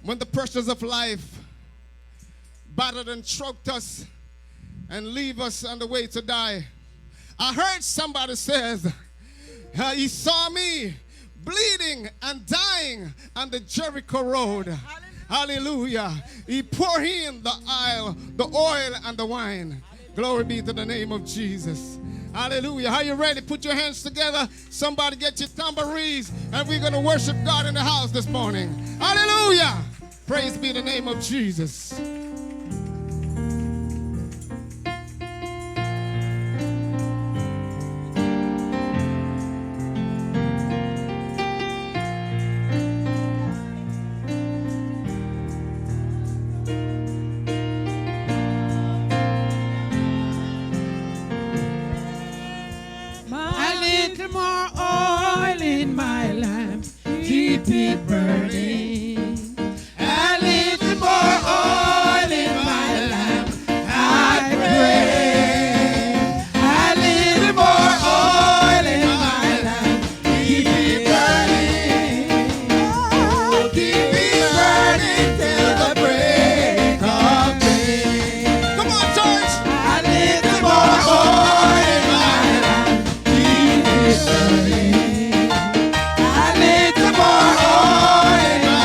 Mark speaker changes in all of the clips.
Speaker 1: When the pressures of life battered and choked us and leave us on the way to die, I heard somebody says, he saw me bleeding and dying on the Jericho road. Hallelujah. He poured in the oil and the wine. Glory be to the name of Jesus. Hallelujah. Are you ready? Put your hands together. Somebody get your tambourines, and we're going to worship God in the house this morning. Hallelujah. Praise be the name of Jesus.
Speaker 2: Keep it burning. A little more oil in my lamp, I pray. A little more oil in my lamp, keep it burning. Oh, keep it burning till the break of day.
Speaker 1: Come on, church.
Speaker 2: A little more oil in my lamp, keep it burning. A little more oil in my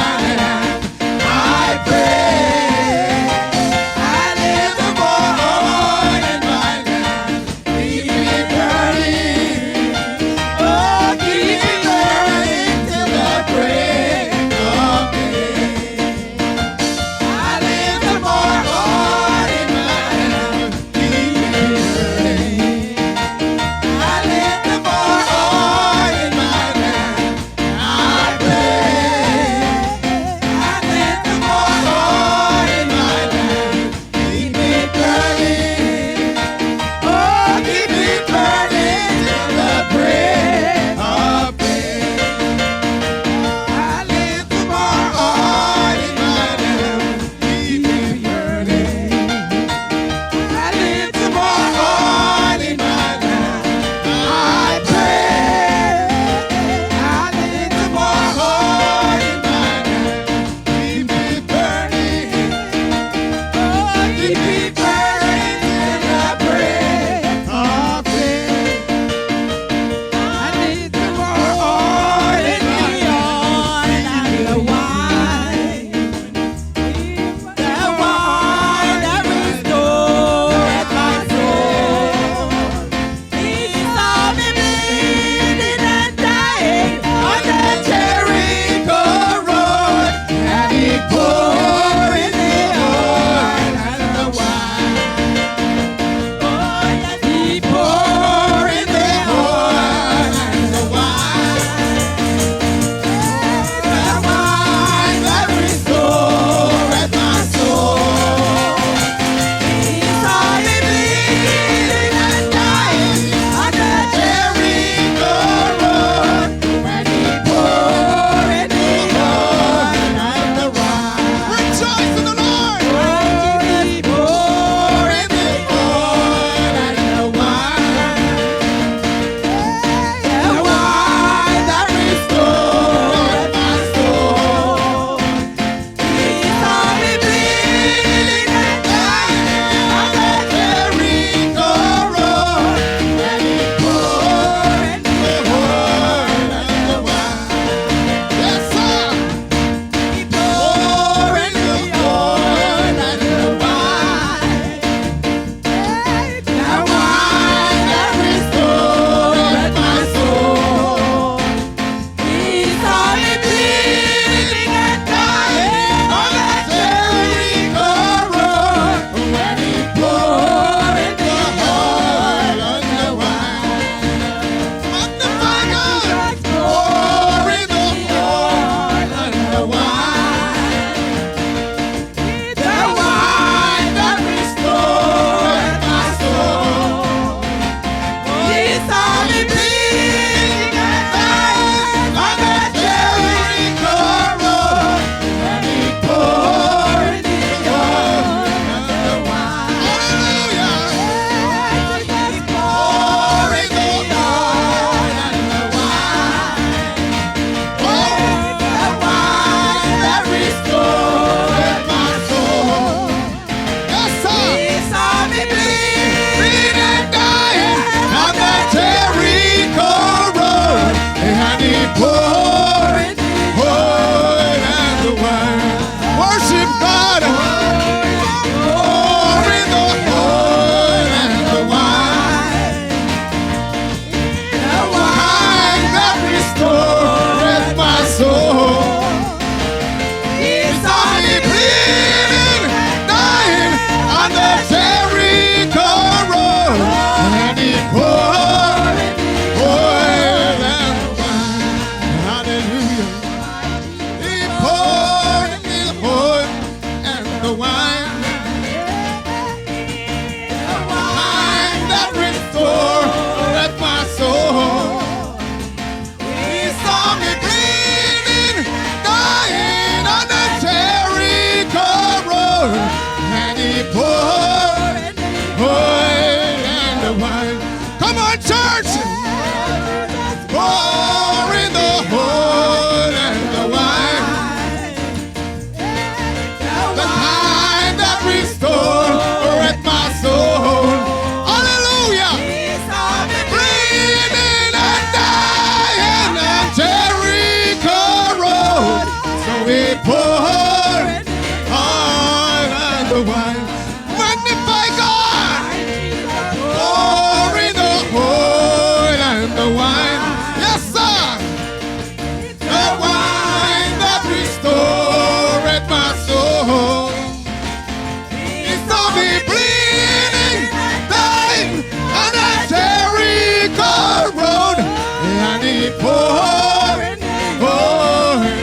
Speaker 1: saw me bleeding, dying on that Jericho road, and he poured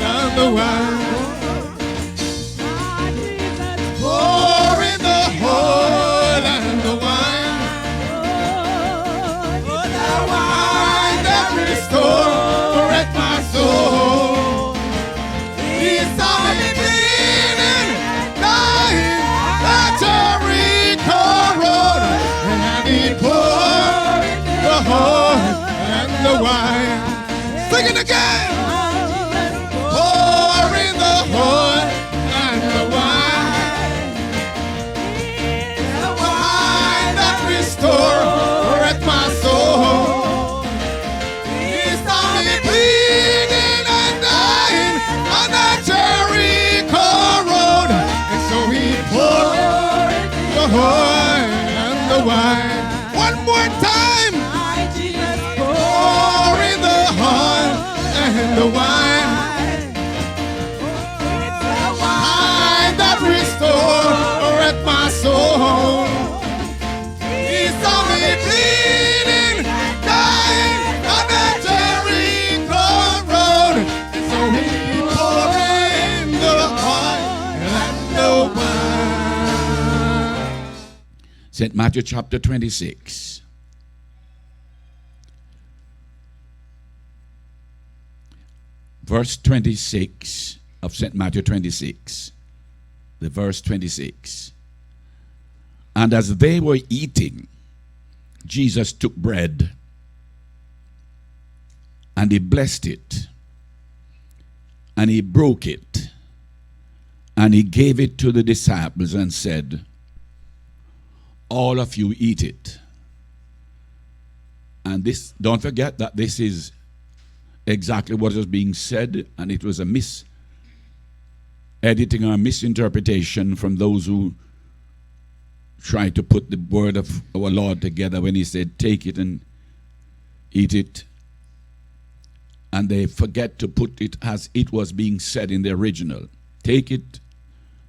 Speaker 1: on the wine. Pouring the oil and the wine. The wine that restored my soul. He saw me bleeding, dying at Jericho road, and he poured the oil and the wine. Sing it again. Pouring the oil and the wine. The wine that restored my soul. He saw me bleeding and dying on that Jericho road, and so he poured the oil and the wine. One more time. Pouring the oil and the wine. The wine that restored my soul. He saw me bleeding, dying on that Jericho road, and so he poured in the oil and the wine.
Speaker 3: St. Matthew chapter 26. Verse 26 of St. Matthew 26. The verse 26. And as they were eating, Jesus took bread and he blessed it and he broke it and he gave it to the disciples and said, all of you eat it. And this, don't forget that this is exactly what was being said, and it was a mis-editing or misinterpretation from those who tried to put the word of our Lord together when he said, take it and eat it. And they forget to put it as it was being said in the original. Take it,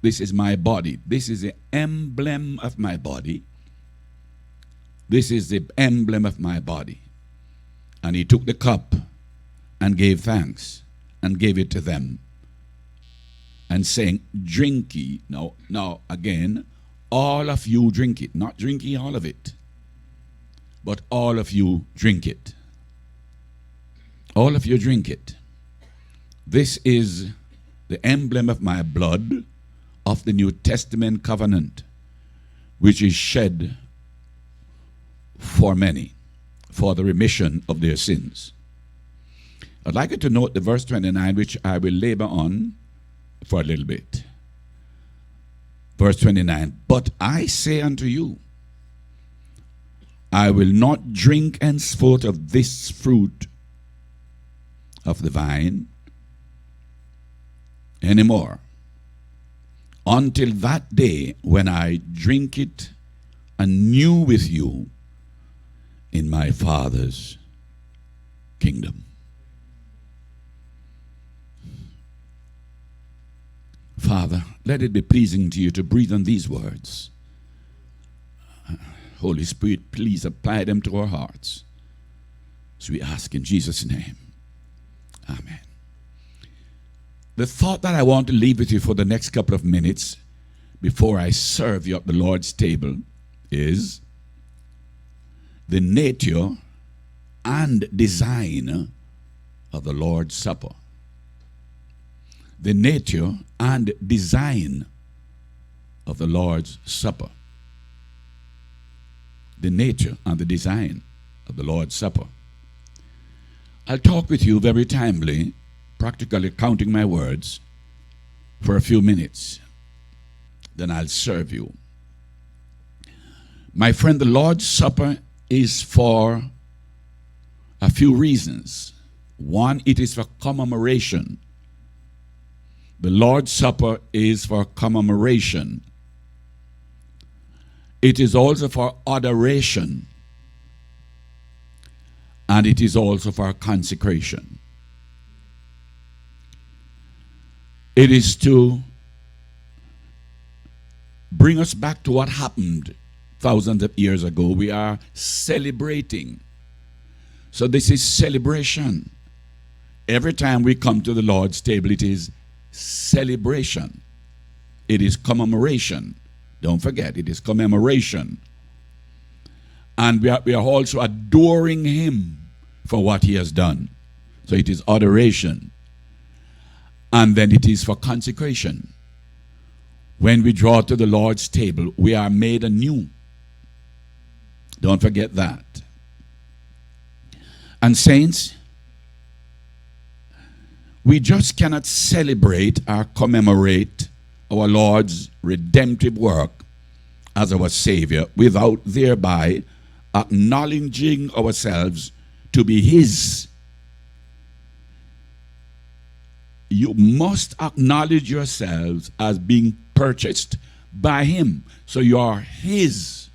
Speaker 3: this is my body. This is the emblem of my body. This is the emblem of my body. And he took the cup and gave thanks and gave it to them and saying, drink ye. Now again, all of you drink it. Not drink ye all of it, but all of you drink it. All of you drink it. This is the emblem of my blood of the New Testament covenant, which is shed for many, for the remission of their sins. I'd like you to note the verse 29, which I will labor on for a little bit. Verse 29, but I say unto you, I will not drink henceforth of this fruit of the vine anymore, until that day when I drink it anew with you in my Father's kingdom. Father, let it be pleasing to you to breathe on these words. Holy Spirit, please apply them to our hearts. So we ask in Jesus' name. Amen. The thought that I want to leave with you for the next couple of minutes before I serve you at the Lord's table is the nature and design of the Lord's Supper. The nature and design of the Lord's Supper. The nature and the design of the Lord's Supper. I'll talk with you very timely, practically counting my words, for a few minutes. Then I'll serve you. My friend, the Lord's Supper is for a few reasons. One, it is for commemoration. The Lord's Supper is for commemoration. It is also for adoration. And it is also for consecration. It is to bring us back to what happened thousands of years ago. We are celebrating. So this is celebration. Every time we come to the Lord's table, it is celebration. It is commemoration. Don't forget, it is commemoration. And we are also adoring him for what he has done. So it is adoration. And then it is for consecration. When we draw to the Lord's table, we are made anew. Don't forget that. And saints, we just cannot celebrate or commemorate our Lord's redemptive work as our Savior without thereby acknowledging ourselves to be his. You must acknowledge yourselves as being purchased by him. So you are his.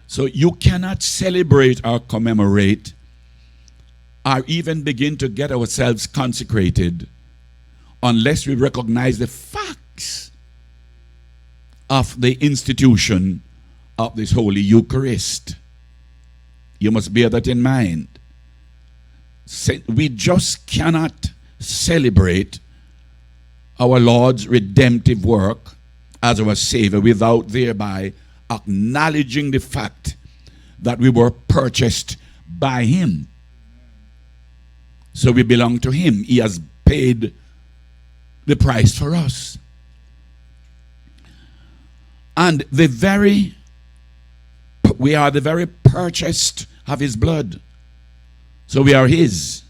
Speaker 3: So you cannot celebrate or commemorate or even begin to get ourselves consecrated unless we recognize the facts of the institution of this Holy Eucharist. You must bear that in mind. We just cannot celebrate our Lord's redemptive work as our Savior without thereby acknowledging the fact that we were purchased by him. So we belong to him. He has paid the price for us. And we are the very purchased of his blood. So we are his.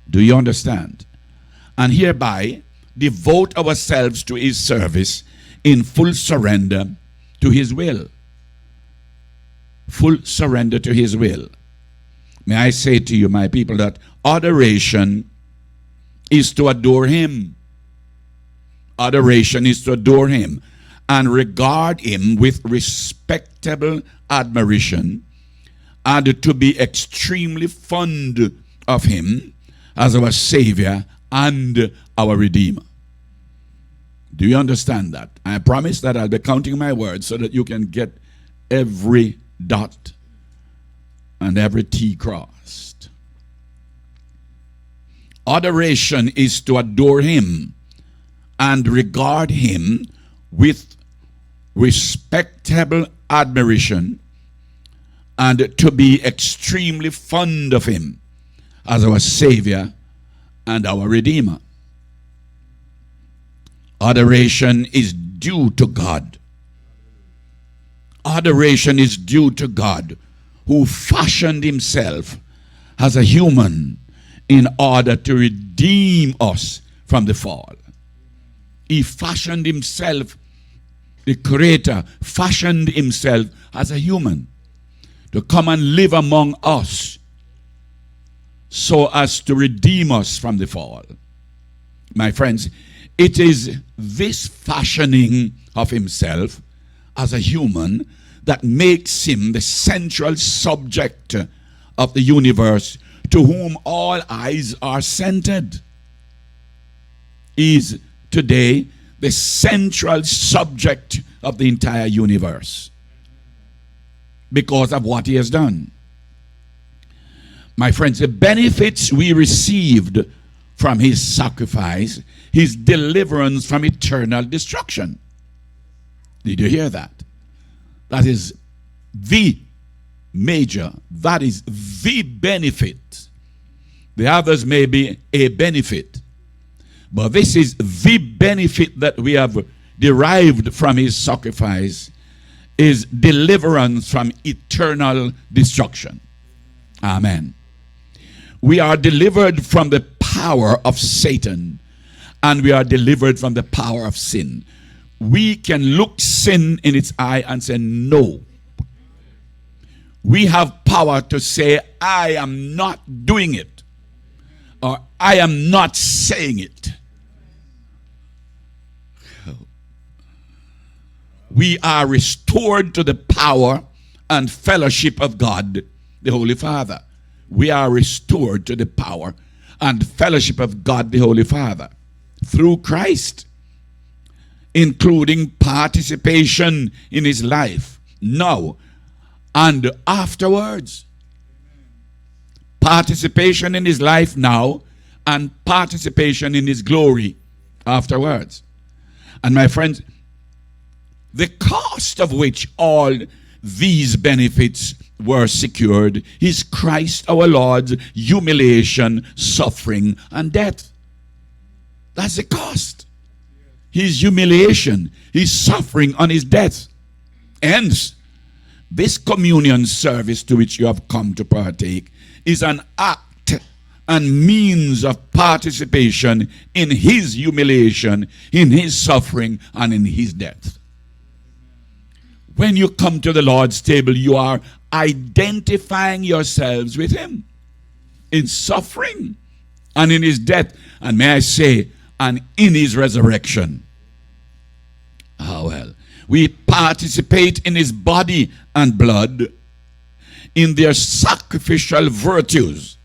Speaker 3: Do you understand? And hereby devote ourselves to his service in full surrender to his will. Full surrender to his will. May I say to you, my people, that adoration is to adore him. Adoration is to adore him and regard him with respectable admiration and to be extremely fond of him as our Savior and our Redeemer. Do you understand that? I promise that I'll be counting my words so that you can get every dot and every T crossed. Adoration is to adore him and regard him with respectable admiration and to be extremely fond of him as our Savior and our Redeemer. Adoration is due to God. Adoration is due to God, who fashioned himself as a human in order to redeem us from the fall. He fashioned himself, the Creator fashioned himself as a human to come and live among us so as to redeem us from the fall. My friends, it is this fashioning of himself as a human that makes him the central subject of the universe to whom all eyes are centered. He is today the central subject of the entire universe because of what he has done. My friends, the benefits we received from his sacrifice, his deliverance from eternal destruction. Did you hear that? That is the major, that is the benefit. The others may be a benefit, but this is the benefit that we have derived from his sacrifice, is deliverance from eternal destruction. Amen. We are delivered from the power of Satan, and we are delivered from the power of sin. We can look sin in its eye and say no. We have power to say, I am not doing it, or I am not saying it. We are restored to the power and fellowship of God, the Holy Father. We are restored to the power and fellowship of God, the Holy Father, through Christ. including participation in his life now and afterwards. Participation in his life now and participation in his glory afterwards. And my friends, the cost of which all these benefits were secured is Christ our Lord's humiliation, suffering, and death. That's the cost. His humiliation, his suffering, and his death. Hence, this communion service to which you have come to partake is an act and means of participation in his humiliation, in his suffering, and in his death. When you come to the Lord's table, you are identifying yourselves with him in suffering and in his death, and may I say, and in his resurrection. Ah, well, we participate in his body and blood, in their sacrificial virtues.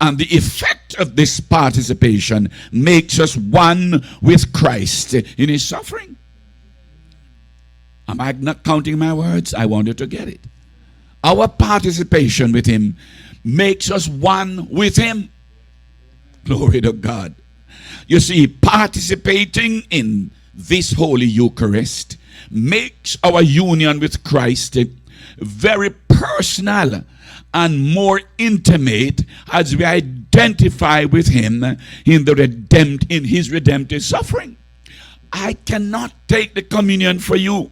Speaker 3: And the effect of this participation makes us one with Christ in his suffering. Am I not counting my words? I want you to get it. Our participation with him makes us one with him. Glory to God. You see, participating in this Holy Eucharist makes our union with Christ very personal and more intimate as we identify with him in his redemptive suffering. I cannot take the communion for you.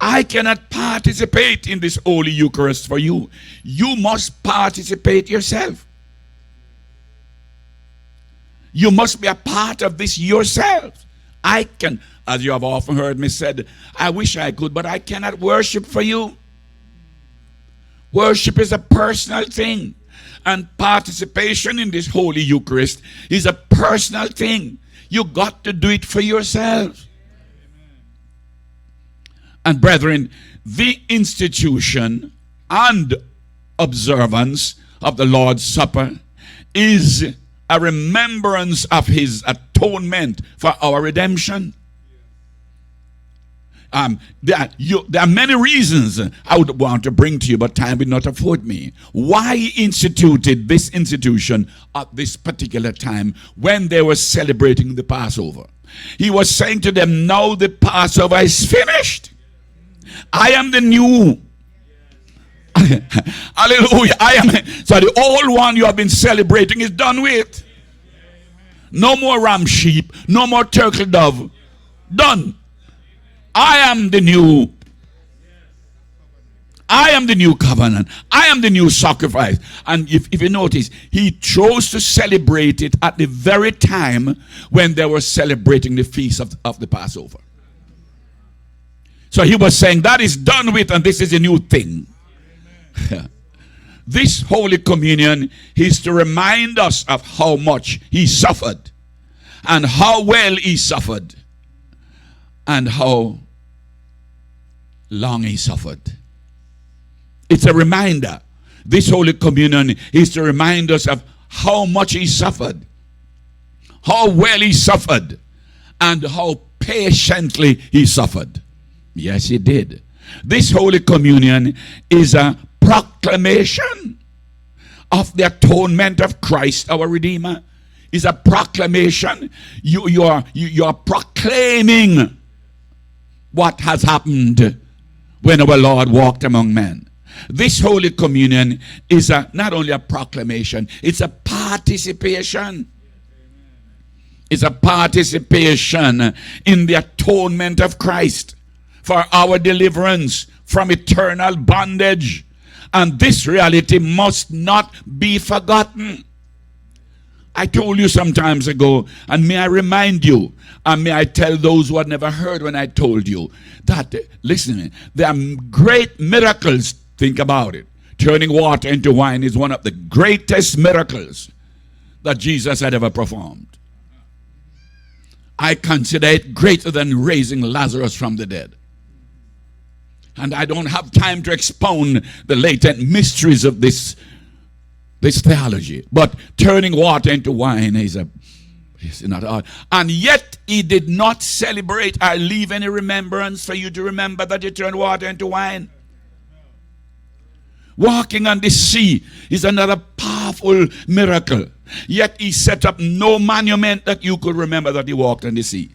Speaker 3: I cannot participate in this Holy Eucharist for you. You must participate yourself. You must be a part of this yourself. I can, as you have often heard me said, I wish I could, but I cannot worship for you. Worship is a personal thing, and participation in this Holy Eucharist is a personal thing. You got to do it for yourself. And brethren, the institution and observance of the Lord's Supper is a remembrance of his atonement for our redemption. There are many reasons I would want to bring to you, but time will not afford me. Why he instituted this institution at this particular time when they were celebrating the Passover. He was saying to them, now the Passover is finished. I am the new. Hallelujah. So the old one you have been celebrating is done with. No more ram sheep, no more turtle dove. Done. I am the new. I am the new covenant. I am the new sacrifice. And if you notice, he chose to celebrate it at the very time when they were celebrating the feast of the Passover. So he was saying that is done with, and this is a new thing. This Holy Communion is to remind us of how much he suffered, and how well he suffered, and how long he suffered. It's a reminder. This Holy Communion is to remind us of how much he suffered, how well he suffered, and how patiently he suffered. Yes, he did. This Holy Communion is a proclamation of the atonement of Christ, our Redeemer. Is a proclamation. You are proclaiming what has happened when our Lord walked among men. This Holy Communion is not only a proclamation, it's a participation. It's a participation in the atonement of Christ for our deliverance from eternal bondage. And this reality must not be forgotten. I told you some times ago, and may I remind you, and may I tell those who had never heard when I told you, that, listen, there are great miracles. Think about it. Turning water into wine is one of the greatest miracles that Jesus had ever performed. I consider it greater than raising Lazarus from the dead. And I don't have time to expound the latent mysteries of this theology. But turning water into wine is It's not hard. And yet he did not celebrate or leave any remembrance for you to remember that he turned water into wine. Walking on the sea is another powerful miracle. Yet he set up no monument that you could remember that he walked on the sea.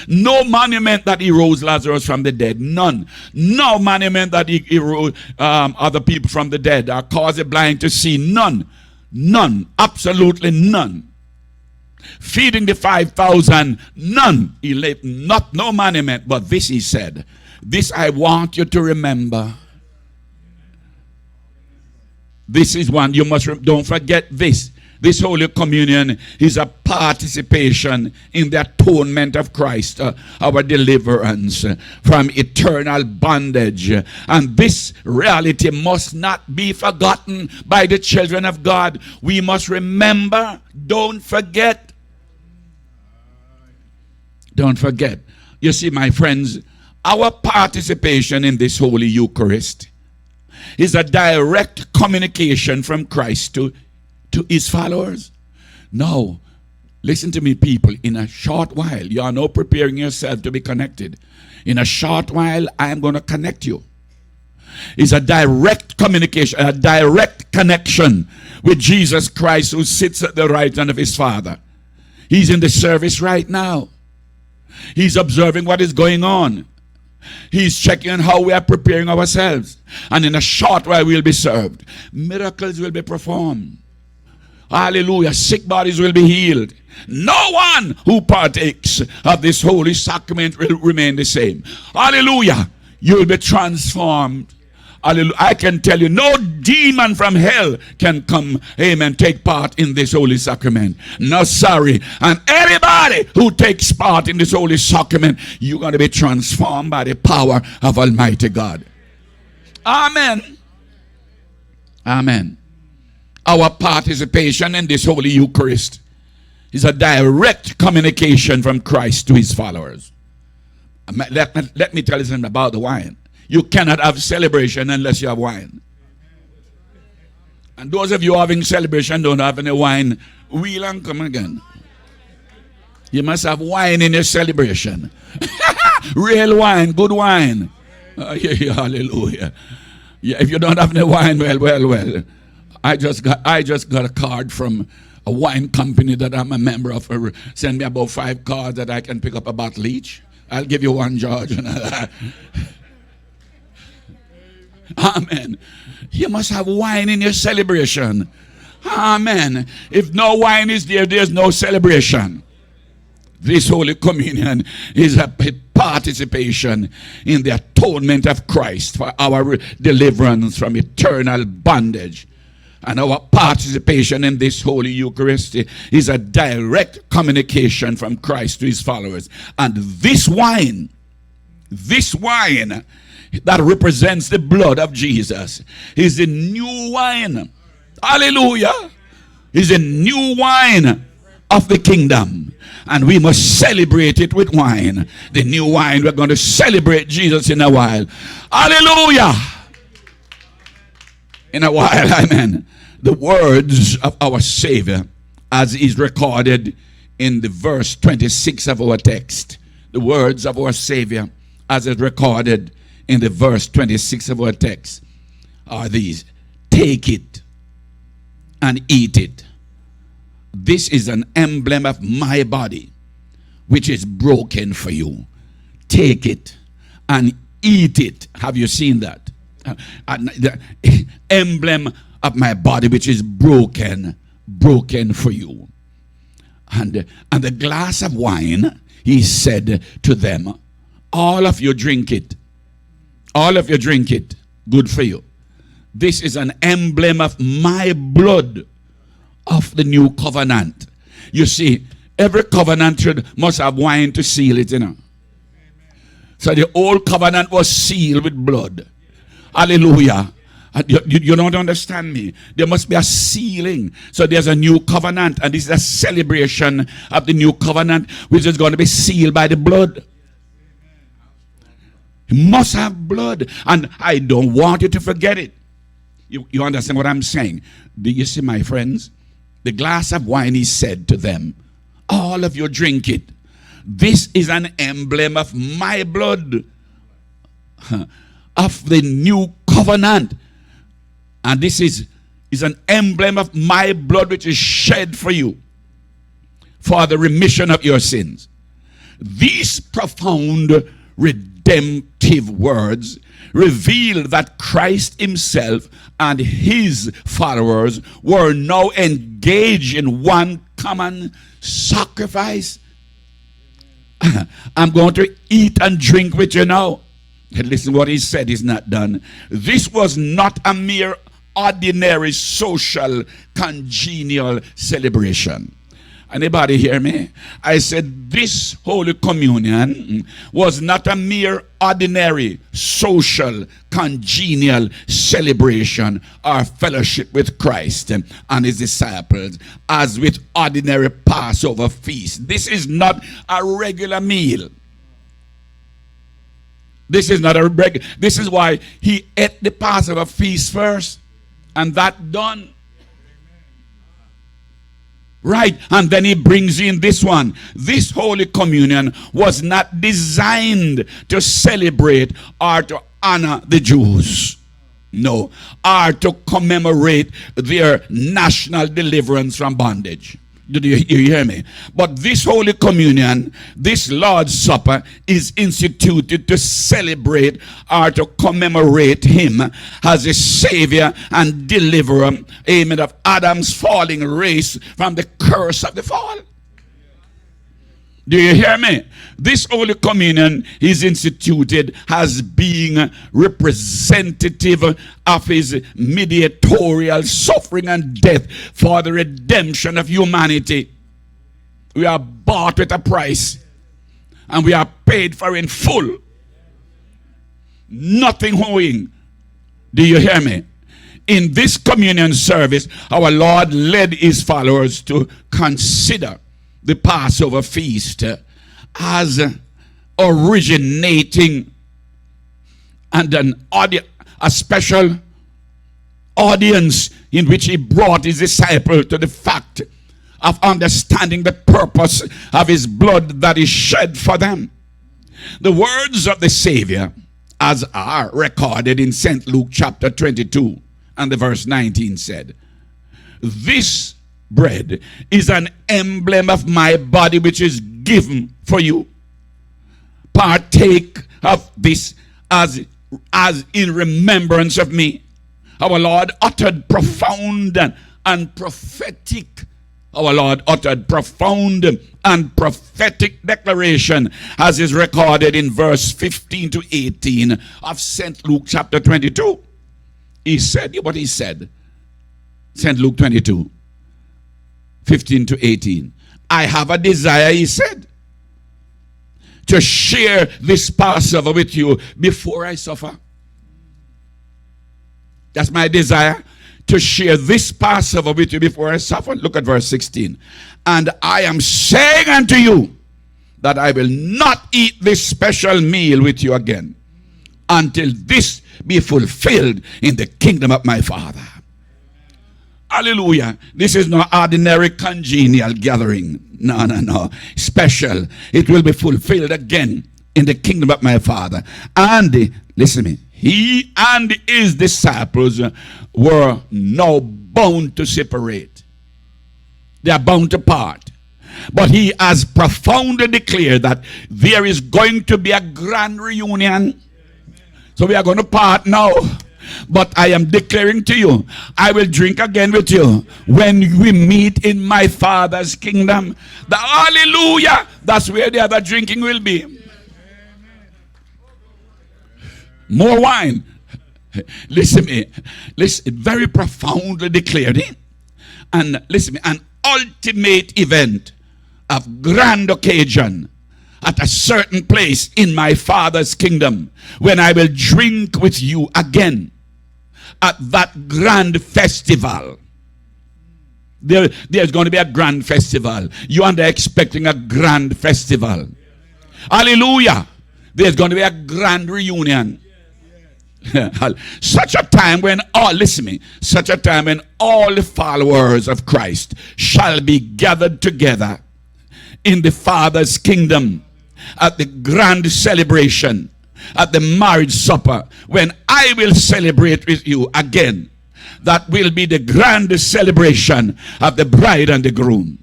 Speaker 3: No monument that he rose Lazarus from the dead. None. No monument that he rose other people from the dead or caused the blind to see. None. None. Absolutely none. Feeding the 5,000. None. He left no monument. But this he said. This I want you to remember. This is one you must don't forget this. This Holy Communion is a participation in the atonement of Christ, our deliverance from eternal bondage. And this reality must not be forgotten by the children of God. We must remember, don't forget. Don't forget. You see, my friends, our participation in this Holy Eucharist is a direct communication from Christ to his followers. Now, listen to me, people. In a short while, you are now preparing yourself to be connected. In a short while, I am going to connect you. It's a direct communication, a direct connection with Jesus Christ, who sits at the right hand of his Father. He's in the service right now. He's observing what is going on. He's checking on how we are preparing ourselves. And in a short while we'll be served. Miracles will be performed. Hallelujah. Sick bodies will be healed. No one who partakes of this holy sacrament will remain the same. Hallelujah. You'll be transformed. Hallelujah. I can tell you, no demon from hell can come, amen, take part in this holy sacrament. No, sorry. And everybody who takes part in this holy sacrament, you're going to be transformed by the power of Almighty God. Amen. Amen. Our participation in this Holy Eucharist is a direct communication from Christ to his followers. Let me tell you something about the wine. You cannot have celebration unless you have wine. And those of you having celebration don't have any wine, wheel and come again. You must have wine in your celebration. Real wine, good wine. Yeah, hallelujah. Yeah, if you don't have any wine, well. I just got a card from a wine company that I'm a member of. Send me about 5 cards that I can pick up a bottle each. I'll give you one, George. Amen. You must have wine in your celebration. Amen. If no wine is there, there's no celebration. This Holy Communion is a participation in the atonement of Christ for our deliverance from eternal bondage. And our participation in this Holy Eucharist is a direct communication from Christ to his followers. And this wine that represents the blood of Jesus is the new wine. Hallelujah. Is a new wine of the kingdom. And we must celebrate it with wine. The new wine, we're going to celebrate Jesus in a while. Hallelujah. In a while, amen. The words of our Savior, as is recorded in the verse 26 of our text. The words of our Savior, as is recorded in the verse 26 of our text, are these: take it and eat it. This is an emblem of my body, which is broken for you. Take it and eat it. Have you seen that? The emblem of my body, which is broken for you. And the glass of wine, he said to them, all of you drink it. All of you drink it. Good for you. This is an emblem of my blood of the new covenant. You see, every covenant must have wine to seal it, you know. So the old covenant was sealed with blood. Hallelujah. You don't understand me. There must be a sealing. So there's a new covenant, and this is a celebration of the new covenant, which is going to be sealed by the blood. You must have blood, and I don't want you to forget it. You understand what I'm saying? Do you see, my friends? The glass of wine, he said to them, all of you drink it. This is an emblem of my blood, of the new covenant. And this is an emblem of my blood, which is shed for you for the remission of your sins. These profound redemptive words reveal that Christ himself and his followers were now engaged in one common sacrifice. I'm going to eat and drink with you now. And listen, what he said is not done. This was not a mere ordinary social congenial celebration. Anybody hear me? I said this Holy Communion was not a mere ordinary social congenial celebration or fellowship with Christ and his disciples as with ordinary Passover feast. This is not a regular meal. This is not a regular. This is why he ate the Passover feast first, and that done. Right, and then he brings in this one. This Holy Communion was not designed to celebrate or to honor the Jews. No, or to commemorate their national deliverance from bondage. Did you hear me? But this Holy Communion, this Lord's Supper, is instituted to celebrate or to commemorate him as a Savior and Deliverer, amen, of Adam's falling race from the curse of the fall. Do you hear me? This Holy Communion is instituted as being representative of his mediatorial suffering and death for the redemption of humanity. We are bought with a price, and we are paid for in full. Nothing owing. Do you hear me? In this communion service, our Lord led his followers to consider the Passover feast as originating and a special audience in which he brought his disciples to the fact of understanding the purpose of his blood that is shed for them. The words of the Savior, as are recorded in St. Luke chapter 22 and the verse 19, said, "This bread is an emblem of my body, which is given for you. Partake of this as in remembrance of me." Our Lord uttered profound and prophetic. Our Lord uttered profound and prophetic declaration, as is recorded in verse 15 to 18 of St. Luke chapter 22. He said what he said. St. Luke 22. 15 to 18. "I have a desire," he said, "to share this Passover with you before I suffer." That's my desire, to share this Passover with you before I suffer. Look at verse 16. "And I am saying unto you that I will not eat this special meal with you again until this be fulfilled in the kingdom of my Father." Hallelujah. This is no ordinary congenial gathering. No. Special. It will be fulfilled again in the kingdom of my Father. And, listen to me, he and his disciples were now bound to separate. They are bound to part. But he has profoundly declared that there is going to be a grand reunion. So we are going to part now. But I am declaring to you, I will drink again with you when we meet in my Father's kingdom. The hallelujah, that's where the other drinking will be. More wine. Listen to me. Listen, very profoundly declared it. And listen to me, an ultimate event of grand occasion at a certain place in my Father's kingdom, when I will drink with you again at that grand festival. There's going to be a grand festival. You and I are expecting a grand festival. Hallelujah. There's going to be a grand reunion. Such a time when listen to me, such a time when all the followers of Christ shall be gathered together in the Father's kingdom at the grand celebration, at the marriage supper, when I will celebrate with you again. That will be the grand celebration of the bride and the groom.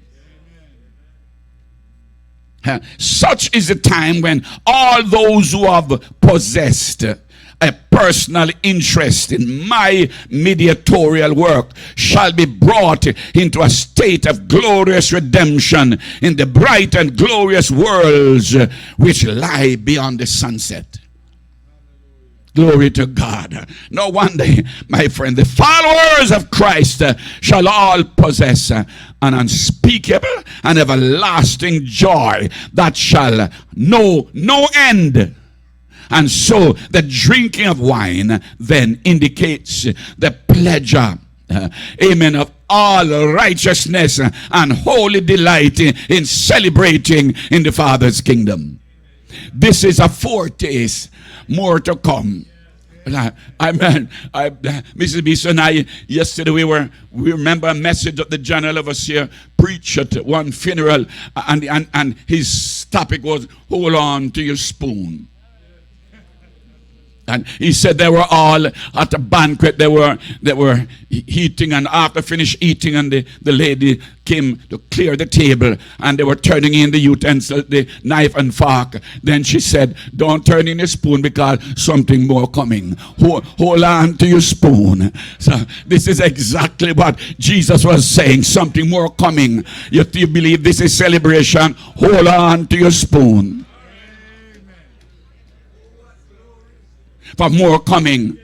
Speaker 3: Such is the time when all those who have possessed a personal interest in my mediatorial work shall be brought into a state of glorious redemption in the bright and glorious worlds which lie beyond the sunset. Glory to God. No wonder, my friend, the followers of Christ shall all possess an unspeakable and everlasting joy that shall know no end. And so the drinking of wine then indicates the pleasure, amen, of all righteousness and holy delight in celebrating in the Father's kingdom. This is a foretaste, more to come. Mrs. Beason and I, yesterday we remember a message of the General Overseer preached at one funeral, and his topic was, hold on to your spoon. And he said they were all at a banquet. They were eating, and after finished eating, and the lady came to clear the table, and they were turning in the utensil, the knife and fork. Then she said, don't turn in your spoon because something more coming. Hold on to your spoon. So this is exactly what Jesus was saying. Something more coming. You believe this is celebration? Hold on to your spoon. For more coming.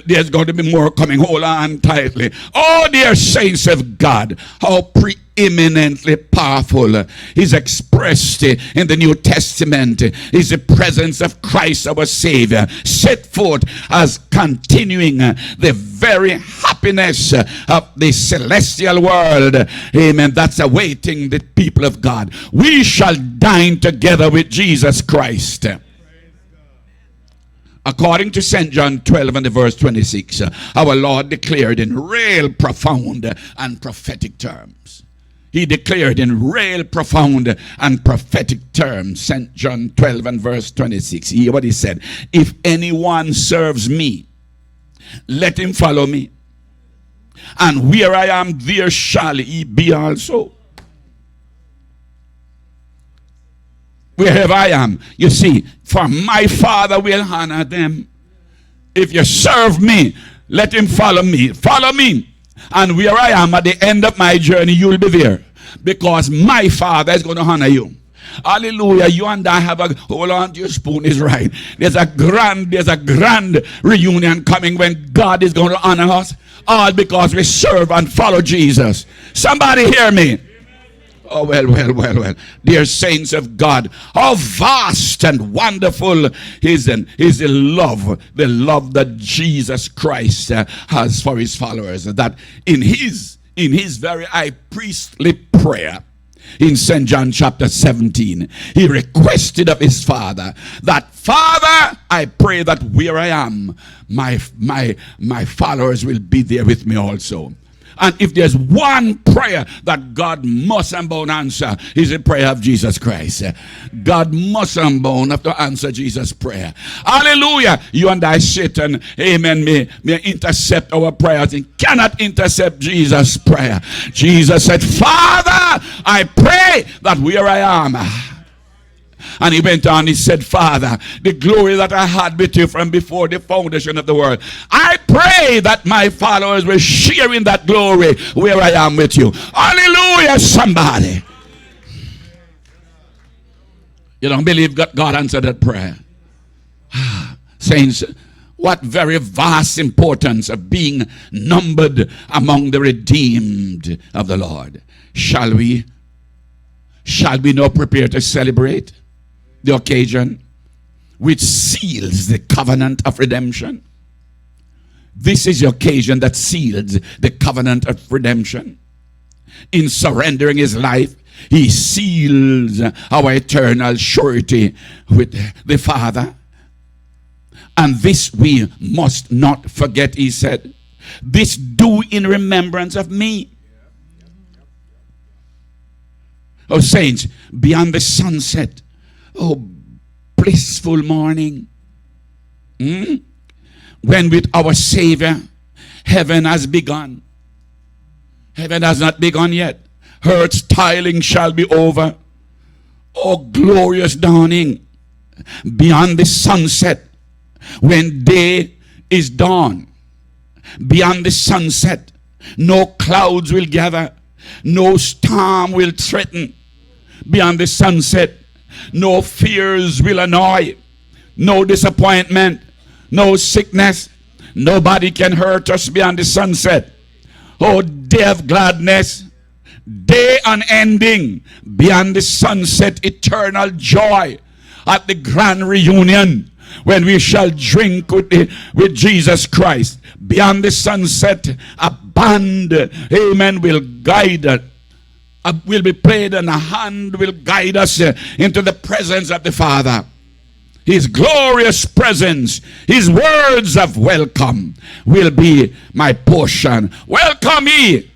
Speaker 3: There's going to be more coming. Hold on tightly. Oh, dear saints of God, how preeminently powerful is expressed in the New Testament is the presence of Christ our Savior, set forth as continuing the very happiness of the celestial world. Amen. That's awaiting the people of God. We shall dine together with Jesus Christ. According to St. John 12 and the verse 26, our Lord declared in real profound and prophetic terms. He declared in real profound and prophetic terms, St. John 12 and verse 26. Hear what he said. If anyone serves me, let him follow me. And where I am, there shall he be also. Wherever I am, you see, for my Father will honor them. If you serve me, let him follow me. Follow me. And where I am at the end of my journey, you'll be there. Because my Father is going to honor you. Hallelujah. You and I have a, hold on to your spoon, is right. There's a grand reunion coming when God is going to honor us. All because we serve and follow Jesus. Somebody hear me. Oh, well. Dear saints of God, how vast and wonderful is the love that Jesus Christ has for his followers. That in his very high priestly prayer, in St. John chapter 17, he requested of his Father that, Father, I pray that where I am, my followers will be there with me also. And if there's one prayer that God must and bound answer, is the prayer of Jesus Christ. God must and bound have to answer Jesus' prayer. Hallelujah. You and I sit and, amen, may intercept our prayers. He cannot intercept Jesus' prayer. Jesus said, Father, I pray that where I am. And he went on, he said, Father, the glory that I had with you from before the foundation of the world, I pray that my followers will share in that glory where I am with you. Hallelujah, somebody. You don't believe God answered that prayer? Saints, what very vast importance of being numbered among the redeemed of the Lord. Shall we now prepare to celebrate the occasion which seals the covenant of redemption? This is the occasion that seals the covenant of redemption. In surrendering his life, he seals our eternal surety with the Father. And this we must not forget, he said. This do in remembrance of me. Oh, saints, beyond the sunset. Oh, blissful morning. When with our Savior, heaven has begun. Heaven has not begun yet. Earth's tiling shall be over. Oh, glorious dawning. Beyond the sunset, when day is dawn. Beyond the sunset, no clouds will gather. No storm will threaten. Beyond the sunset, no fears will annoy. No disappointment. No sickness. Nobody can hurt us beyond the sunset. Oh, day of gladness. Day unending. Beyond the sunset, eternal joy. At the grand reunion, when we shall drink with Jesus Christ. Beyond the sunset, a band, amen, will guide us. Will be played, and a hand will guide us into the presence of the Father. His glorious presence, his words of welcome will be my portion. Welcome ye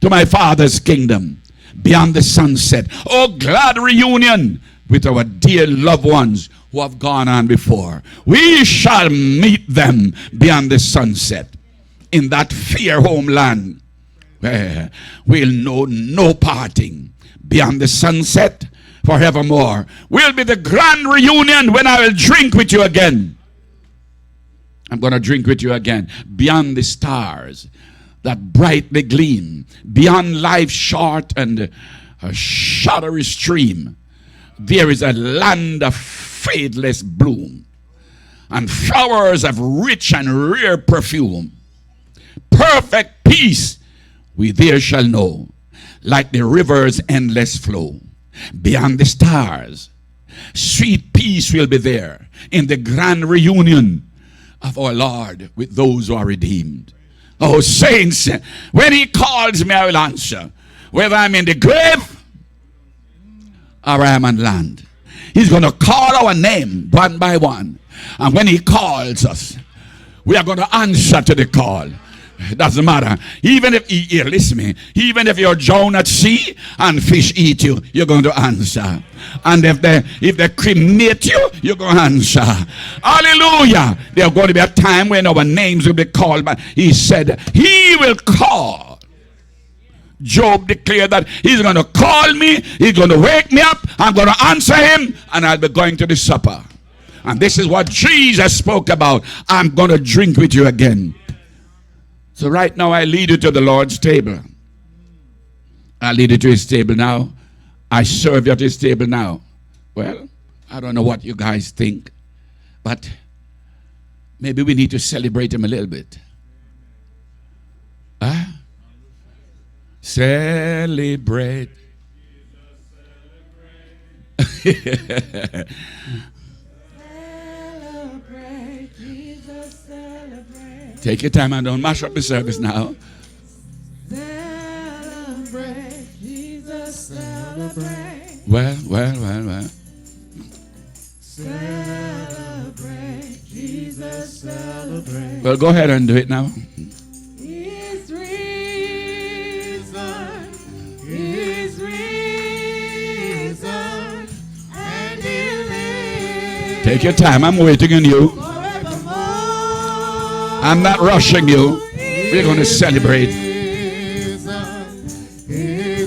Speaker 3: to my Father's kingdom. Beyond the sunset. Oh, glad reunion with our dear loved ones who have gone on before. We shall meet them beyond the sunset in that fair homeland where we'll know no parting. Beyond the sunset forevermore will be the grand reunion when I will drink with you again. I'm going to drink with you again. Beyond the stars that brightly gleam, beyond life's short and a shadowy stream, there is a land of fadeless bloom and flowers of rich and rare perfume. Perfect peace we there shall know, like the river's endless flow. Beyond the stars, sweet peace will be there in the grand reunion of our Lord with those who are redeemed. Oh, saints, when he calls me, I will answer, whether I'm in the grave or I am on land. He's going to call our name one by one. And when he calls us, we are going to answer to the call. It doesn't matter. Even if, here, listen to me. Even if you're drowned at sea and fish eat you, you're going to answer. And if they cremate you, you're going to answer. Hallelujah. There's going to be a time when our names will be called. But he said, he will call. Job declared that he's going to call me. He's going to wake me up. I'm going to answer him. And I'll be going to the supper. And this is what Jesus spoke about. I'm going to drink with you again. So right now I lead you to the Lord's table. I lead you to his table now. I serve you at his table now. Well, I don't know what you guys think, but maybe we need to celebrate him a little bit. Huh? Celebrate. Take your time and don't mash up the service now.
Speaker 2: Celebrate, Jesus, celebrate.
Speaker 3: Well.
Speaker 2: Celebrate, Jesus, celebrate.
Speaker 3: Well, go ahead and do it now.
Speaker 2: He's risen, he's risen, and he lives.
Speaker 3: Take your time. I'm waiting on you. I'm not rushing you. We're going to celebrate.
Speaker 2: He's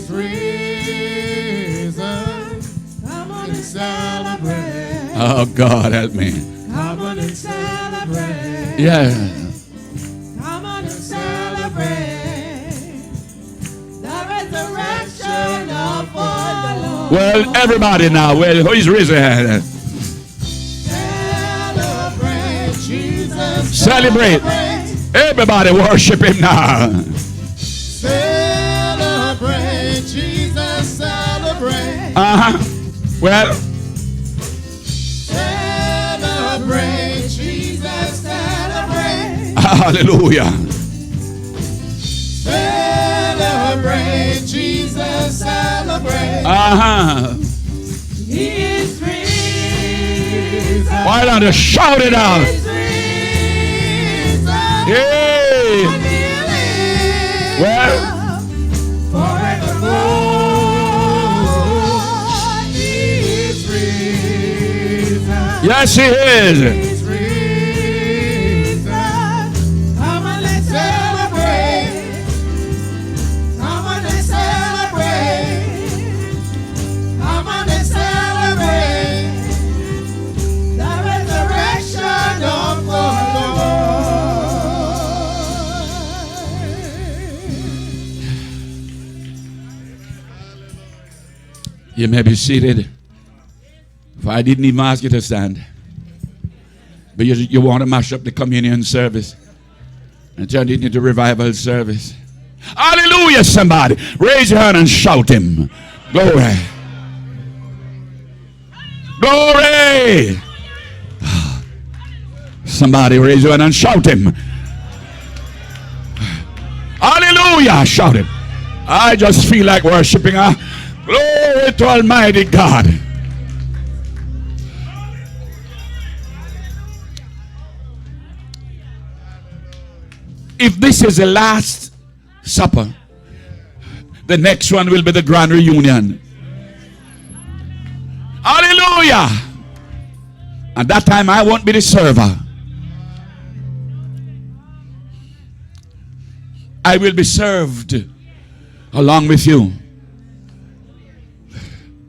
Speaker 2: risen. Come on and celebrate.
Speaker 3: Oh, God, help me.
Speaker 2: Come on and celebrate.
Speaker 3: Yeah.
Speaker 2: Come on and celebrate. The resurrection of our Lord.
Speaker 3: Well, everybody now. Well, who's risen? Celebrate. Everybody worship him now.
Speaker 2: Celebrate, Jesus, celebrate.
Speaker 3: Well.
Speaker 2: Celebrate, Jesus, celebrate.
Speaker 3: Hallelujah.
Speaker 2: Celebrate, Jesus, celebrate. He is risen.
Speaker 3: Why don't you shout it out? Hey. Well.
Speaker 2: Forevermore.
Speaker 3: Yes, he is.
Speaker 2: Come on, let's celebrate. Come on, let's celebrate. Come on, let's celebrate the resurrection of the Lord.
Speaker 3: You may be seated. For I didn't even ask you to stand. But you want to mash up the communion service and turn it into revival service. Hallelujah, somebody. Raise your hand and shout him. Glory. Glory. Somebody raise your hand and shout him. Hallelujah. Shout him. I just feel like worshiping. Glory to Almighty God. If this is the last supper, the next one will be the grand reunion. Hallelujah. At that time I won't be the server. I will be served along with you.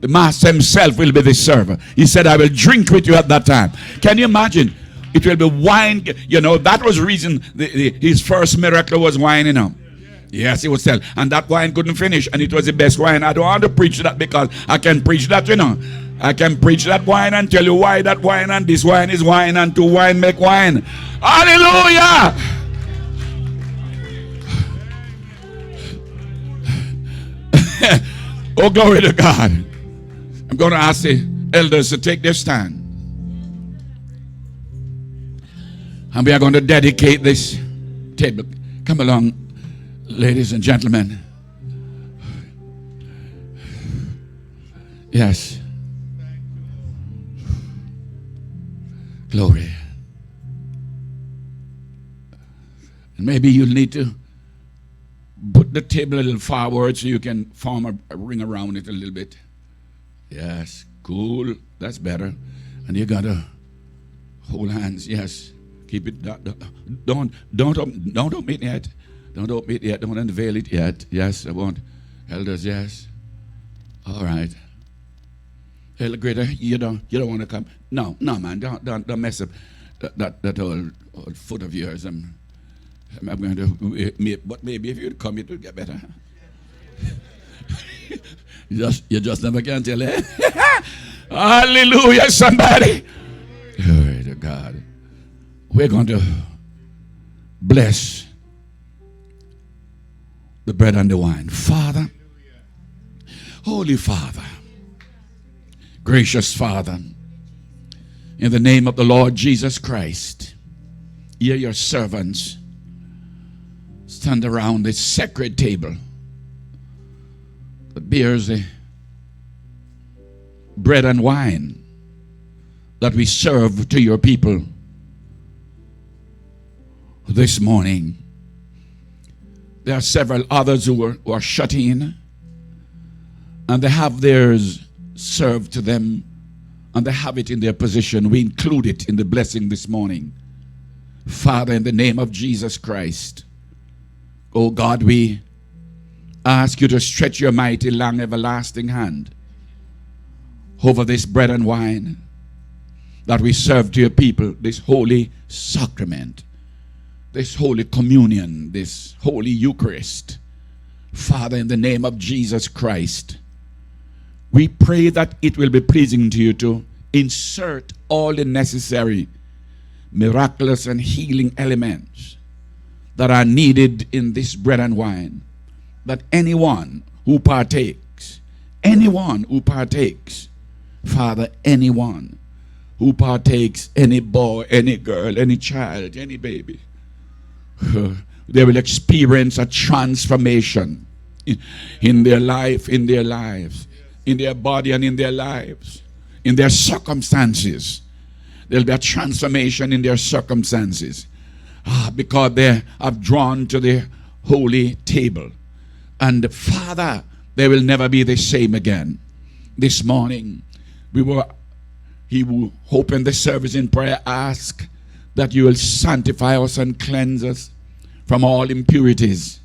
Speaker 3: The master himself will be the server. He said, I will drink with you at that time. Can you imagine? It will be wine. You know, that was the reason his first miracle was wine, you know. Yes, he was telling. And that wine couldn't finish. And it was the best wine. I don't want to preach that because I can preach that, you know. I can preach that wine and tell you why that wine and this wine is wine and two wine make wine. Hallelujah! Oh, glory to God. I'm going to ask the elders to take their stand. And we are going to dedicate this table. Come along, ladies and gentlemen. Yes. Glory. And maybe you'll need to put the table a little forward so you can form a ring around it a little bit. Yes. Cool. That's better. And you got to hold hands. Yes. Keep it. Don't open it yet. Don't open it yet. Don't unveil it yet. Yes, I want elders. Yes. All right. Elder Greater, you don't want to come. No, man. Don't mess up that whole foot of yours. I'm going to. But maybe if you'd come, it would get better. you just never can tell. Eh? Hallelujah, somebody. Glory to God. We're going to bless the bread and the wine. Father, Holy Father, gracious Father, in the name of the Lord Jesus Christ, hear your servants stand around this sacred table that bears the bread and wine that we serve to your people this morning. There are several others who are shut in, and they have theirs served to them, and they have it in their possession. We include it in the blessing this morning. Father, in the name of Jesus Christ, oh God, we ask you to stretch your mighty, long, everlasting hand over this bread and wine that we serve to your people, this holy sacrament, this holy communion, this holy Eucharist. Father, in the name of Jesus Christ, we pray that it will be pleasing to you to insert all the necessary miraculous and healing elements that are needed in this bread and wine, that anyone who partakes, Father, anyone who partakes, any boy, any girl, any child, any baby, they will experience a transformation in their life, in their lives, in their body and in their lives, in their circumstances. There'll be a transformation in their circumstances because they have drawn to the holy table. And Father, they will never be the same again. This morning, we were He who opened the service in prayer, ask that you will sanctify us and cleanse us from all impurities.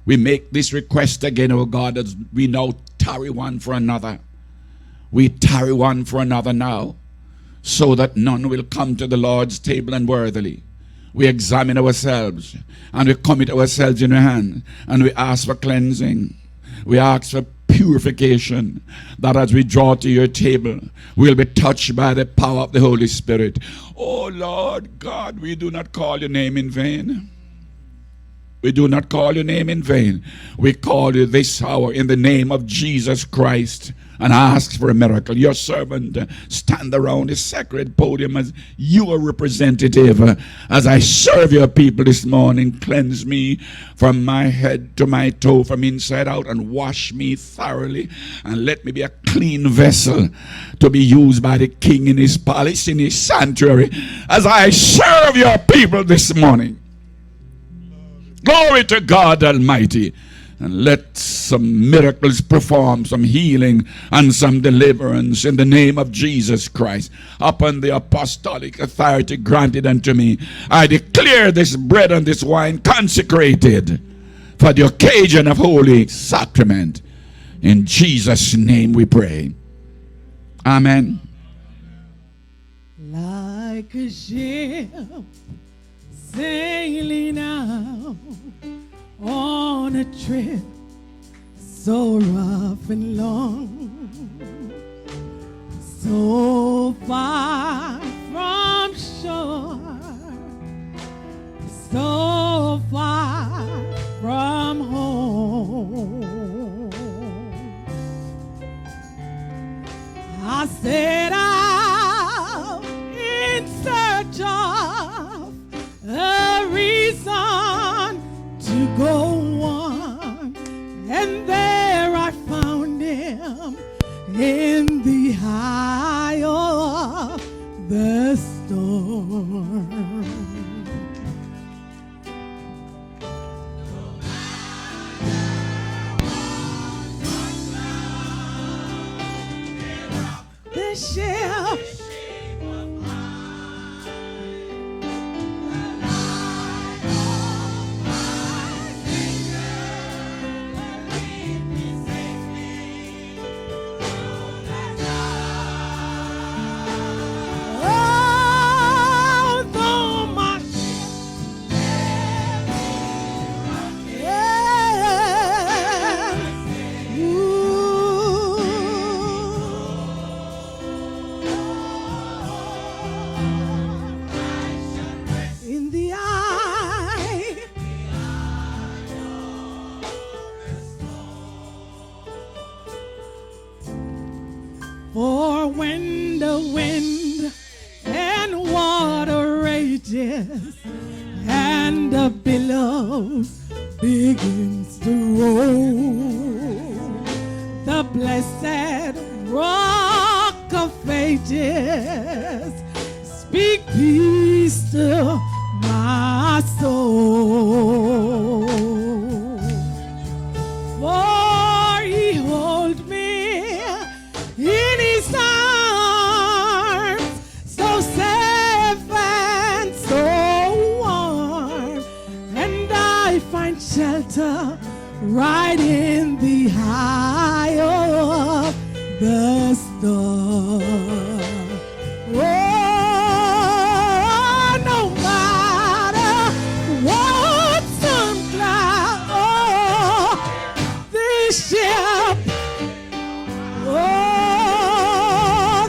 Speaker 3: We make this request again, O God, as we now tarry one for another. We tarry one for another now, so that none will come to the Lord's table unworthily. We examine ourselves and we commit ourselves in your hand, and we ask for cleansing. We ask for purification, that as we draw to your table, we'll be touched by the power of the Holy Spirit. Oh Lord God, we do not call your name in vain. We do not call your name in vain. We call you this hour in the name of Jesus Christ and ask for a miracle. Your servant stand around this sacred podium as your representative. As I serve your people this morning, cleanse me from my head to my toe, from inside out, and wash me thoroughly, and let me be a clean vessel to be used by the King in his palace, in his sanctuary, as I serve your people this morning. Glory to God Almighty. And let some miracles perform, some healing and some deliverance in the name of Jesus Christ. Upon the apostolic authority granted unto me, I declare this bread and this wine consecrated for the occasion of holy sacrament. In Jesus' name we pray. Amen.
Speaker 2: Like a ship sailing out on a trip so rough and long, so far from shore, so far from home. I set out in search of a reason to go on, and there I found him in the eye of the storm. The ship for when the wind and water rages and the billows begins to roll, the blessed rock of ages speak peace to my soul. For he holds me in his arms, so safe and so warm, and I find shelter right in the eye of the storm. Oh, no matter what sun cloud, oh, this ship, oh,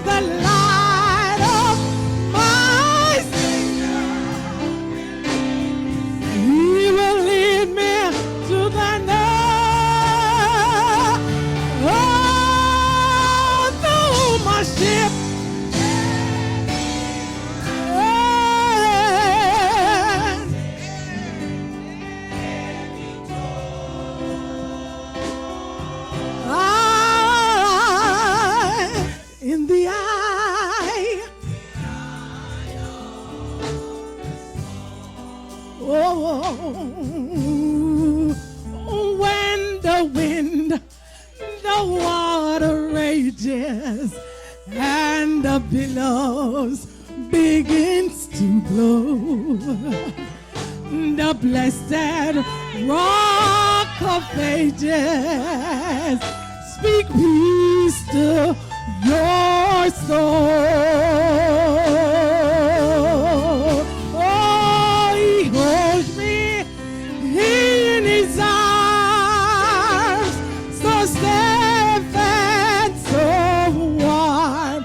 Speaker 2: the light of my Savior, he will lead me to the north. Oh, though my ship in the eye, oh, when the wind, the water rages, and the the billows begins to blow. The blessed rock of ages, speak peace to your soul. Oh, he holds me in his arms, so safe and so warm,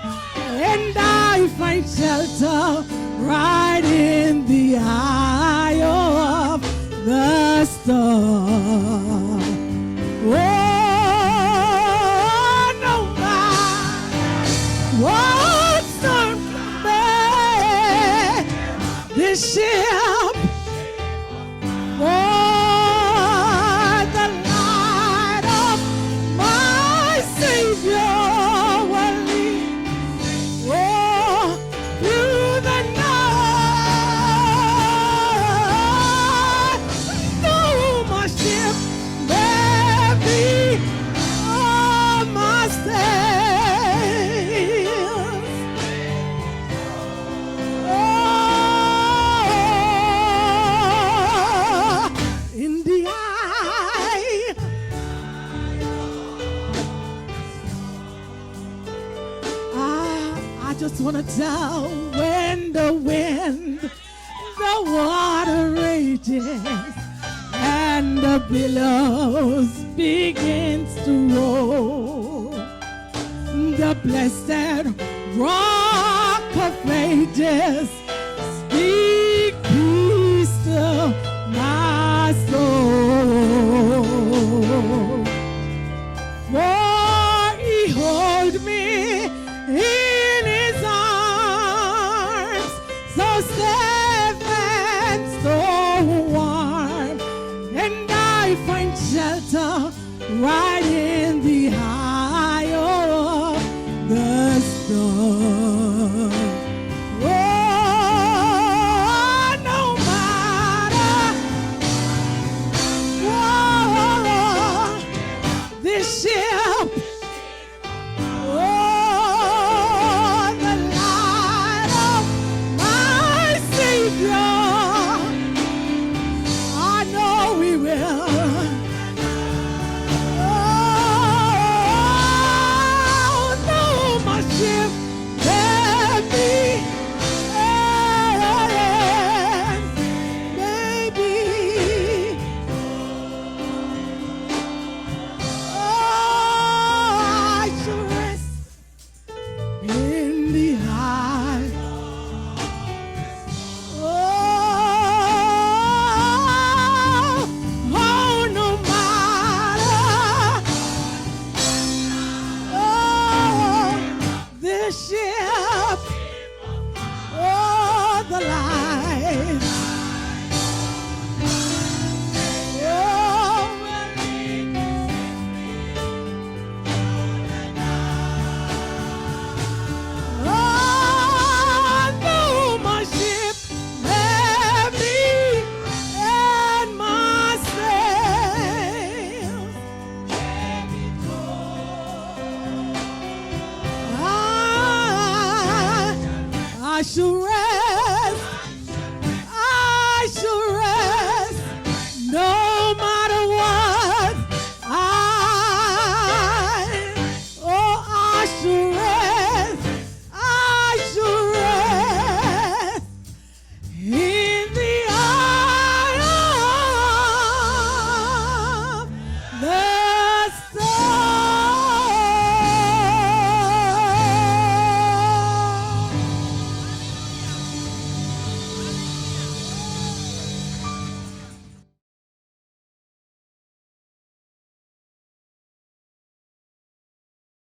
Speaker 2: and I find shelter right in the eye of the storm. Oh, no matter what storm comes, this ship, oh, the light of my Savior will lead, oh, through the night. Though my ship may be on my sails, oh, in the eye, I just want to tell when the wind, the water rages, and the billows begins to roll. The blessed rock of ages, speak peace to my soul. For he holds me in his arms, so safe and so warm, and I find shelter right in the eye of the storm. Oh, no matter what this ship, oh, the light of my Savior, I know we will. Oh, no, my ship may be, maybe, oh, I shall rest in the high. Oh, no matter, oh, this ship, oh, the light, oh, though my ship may be in my sails, I shall